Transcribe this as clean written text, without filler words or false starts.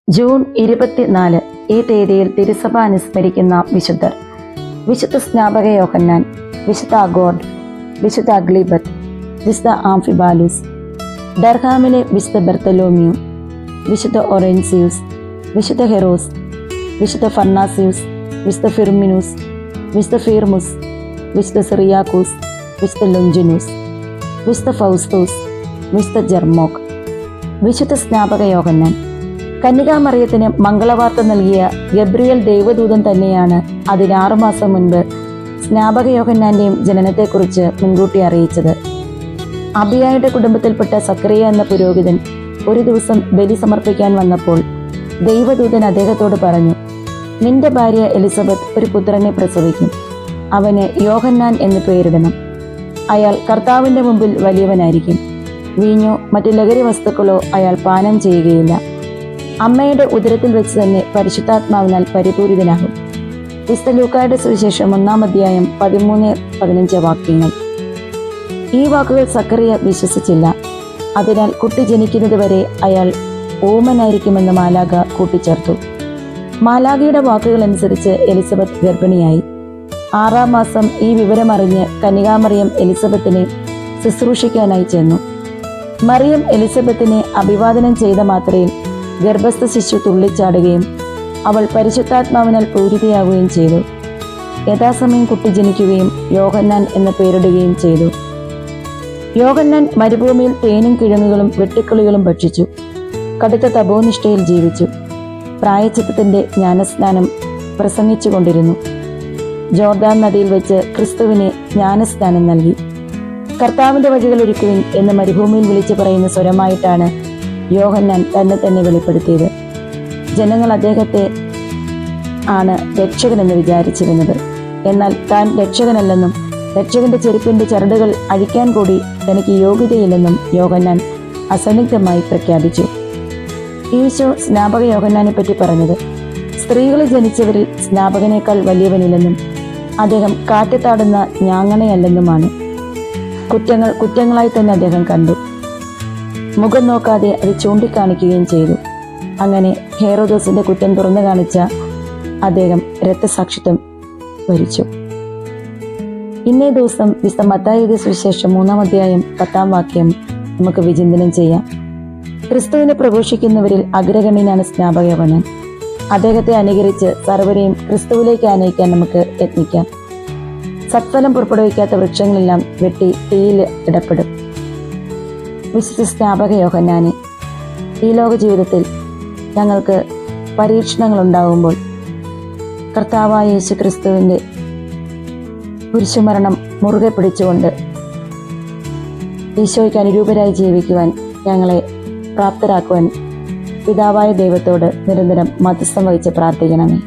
June 24 ഈ തീയതിയിൽ തിരുസഭ അനുസ്മരിക്കുന്ന വിശുദ്ധർ: വിശുദ്ധ സ്നാപക യോഹന്നാൻ, വിശുദ്ധ അഗോർഡ്, വിശുദ്ധ അഗ്ലിബത്ത്, വിശുദ്ധ ആംഫിബാലൂസ്, ഡർഹാമിലെ വിശുദ്ധ ബർത്തലോമ്യൂ, വിശുദ്ധ ഒറേൻസിയൂസ്, വിശുദ്ധ ഹെറോസ്, വിശുദ്ധ ഫർണാസിയൂസ്, വിശുദ്ധ ഫിർമിനൂസ്, വിശുദ്ധ ഫീർമുസ്, വിശുദ്ധ സിറിയാക്കൂസ്, വിശുദ്ധ ലൊഞ്ചിനൂസ്, വിശുദ്ധ ഫൗസ്തോസ്, വിശുദ്ധ ജർമോക്. വിശുദ്ധ സ്നാപക യോഹന്നാൻ കന്യകാമറിയത്തിന് മംഗളവാർത്ത നൽകിയ ഗബ്രിയേൽ ദൈവദൂതൻ തന്നെയാണ് അതിന് 6 മാസം മുൻപ് സ്നാപക യോഹന്നാന്റെയും ജനനത്തെക്കുറിച്ച് മുൻകൂട്ടി അറിയിച്ചത്. അബിയായുടെ കുടുംബത്തിൽപ്പെട്ട സക്കറിയ എന്ന പുരോഹിതൻ ഒരു ദിവസം ബലി സമർപ്പിക്കാൻ വന്നപ്പോൾ ദൈവദൂതൻ അദ്ദേഹത്തോട് പറഞ്ഞു, നിന്റെ ഭാര്യ എലിസബത്ത് ഒരു പുത്രനെ പ്രസവിക്കും, അവന് യോഹന്നാൻ എന്ന് പേരിടണം. അയാൾ കർത്താവിൻ്റെ മുമ്പിൽ വലിയവനായിരിക്കും. വീഞ്ഞോ മറ്റു ലഹരി വസ്തുക്കളോ അയാൾ പാനം ചെയ്യുകയില്ല. അമ്മയുടെ ഉദരത്തിൽ വെച്ച് തന്നെ പരിശുദ്ധാത്മാവിനാൽ പരിപൂരിതനാകും. വിശുദ്ധ ലൂക്കായുടെ സുവിശേഷം 1-ാം അധ്യായം 13-15 വാക്യങ്ങൾ. ഈ വാക്കുകൾ സക്കറിയ വിശ്വസിച്ചില്ല. അതിനാൽ കുട്ടി ജനിക്കുന്നതുവരെ അയാൾ ഊമനായിരിക്കുമെന്ന് മാലാഖ കൂട്ടിച്ചേർത്തു. മാലാഖയുടെ വാക്കുകൾ അനുസരിച്ച് എലിസബത്ത് ഗർഭിണിയായി. 6-ാം മാസം ഈ വിവരമറിഞ്ഞ് കന്യകാമറിയം എലിസബത്തിനെ ശുശ്രൂഷിക്കാനായി ചെന്നു. മറിയം എലിസബത്തിനെ അഭിവാദനം ചെയ്ത മാത്രയിൽ ഗർഭസ്ഥ ശിശു തുള്ളിച്ചാടുകയും അവൾ പരിശുദ്ധാത്മാവിനാൽ പൂരിതയാവുകയും ചെയ്തു. യഥാസമയം കുട്ടി ജനിക്കുകയും യോഹന്നാൻ എന്ന പേരിടുകയും ചെയ്തു. യോഹന്നാൻ മരുഭൂമിയിൽ തേനും കിഴങ്ങുകളും വെട്ടുക്കിളികളും ഭക്ഷിച്ചു. കടുത്ത തപോനിഷ്ഠയിൽ ജീവിച്ചു. പ്രായശ്ചിത്തത്തിന്റെ ജ്ഞാനസ്നാനം പ്രസംഗിച്ചു കൊണ്ടിരുന്നു. ജോർദാൻ നദിയിൽ വെച്ച് ക്രിസ്തുവിനെ ജ്ഞാനസ്നാനം നൽകി. കർത്താവിന്റെ വഴികൾ ഒരുക്കുവിൻ എന്ന് മരുഭൂമിയിൽ വിളിച്ചു പറയുന്ന സ്വരമായിട്ടാണ് യോഹന്നാൻ തന്നെ വെളിപ്പെടുത്തിയത്. ജനങ്ങൾ അദ്ദേഹത്തെ ആണ് രക്ഷകനെന്ന് വിചാരിച്ചിരുന്നത്. എന്നാൽ താൻ രക്ഷകനല്ലെന്നും രക്ഷകന്റെ ചെരുപ്പിന്റെ ചരടുകൾ അഴിക്കാൻ കൂടി തനിക്ക് യോഗ്യതയില്ലെന്നും യോഹന്നാൻ അസന്നിഗ്ധമായി പ്രഖ്യാപിച്ചു. ഈശോ സ്നാപക യോഹന്നാനെ പറ്റി പറഞ്ഞത്, സ്ത്രീകളിൽ ജനിച്ചവരിൽ സ്നാപകനേക്കാൾ വലിയവനില്ലെന്നും അദ്ദേഹം കാറ്റത്താടുന്ന ഞാങ്ങണയല്ലെന്നുമാണ്. കുറ്റങ്ങൾ കുറ്റങ്ങളായി തന്നെ അദ്ദേഹം കണ്ടു. മുഖം നോക്കാതെ അത് ചൂണ്ടിക്കാണിക്കുകയും ചെയ്തു. അങ്ങനെ ഹെറോദോസിന്റെ കുറ്റം തുറന്നു കാണിച്ച അദ്ദേഹം രക്തസാക്ഷിത്വം വരിച്ചു. ഇന്നേ ദിവസം വിശുദ്ധ മത്തായിയുടെ സുവിശേഷം 3-ാം അധ്യായം 10-ാം വാക്യം നമുക്ക് വിചിന്തനം ചെയ്യാം. ക്രിസ്തുവിനെ പ്രഘോഷിക്കുന്നവരിൽ അഗ്രഗണ്യനാണ് സ്നാപക യോഹന്നാൻ. അദ്ദേഹത്തെ അനുകരിച്ച് സർവരെയും ക്രിസ്തുവിലേക്ക് ആനയിക്കാൻ നമുക്ക് യത്നിക്കാം. സത്ഫലം പുറപ്പെടുവിക്കാത്ത വൃക്ഷങ്ങളെല്ലാം വെട്ടി തീയിൽ ഇടപെടും. വിശുദ്ധ സ്നാപക യോഹന്നാനെ, ഈ ലോക ജീവിതത്തിൽ ഞങ്ങൾക്ക് പരീക്ഷണങ്ങൾ ഉണ്ടാകുമ്പോൾ കർത്താവായ യേശു ക്രിസ്തുവിൻ്റെ കുരിശുമരണം മുറുകെ പിടിച്ചുകൊണ്ട് ഈശോയ്ക്ക് അനുരൂപരായി ജീവിക്കുവാൻ ഞങ്ങളെ പ്രാപ്തരാക്കുവാൻ പിതാവായ ദൈവത്തോട് നിരന്തരം മധ്യസ്ഥം വഹിച്ച് പ്രാർത്ഥിക്കണമേ.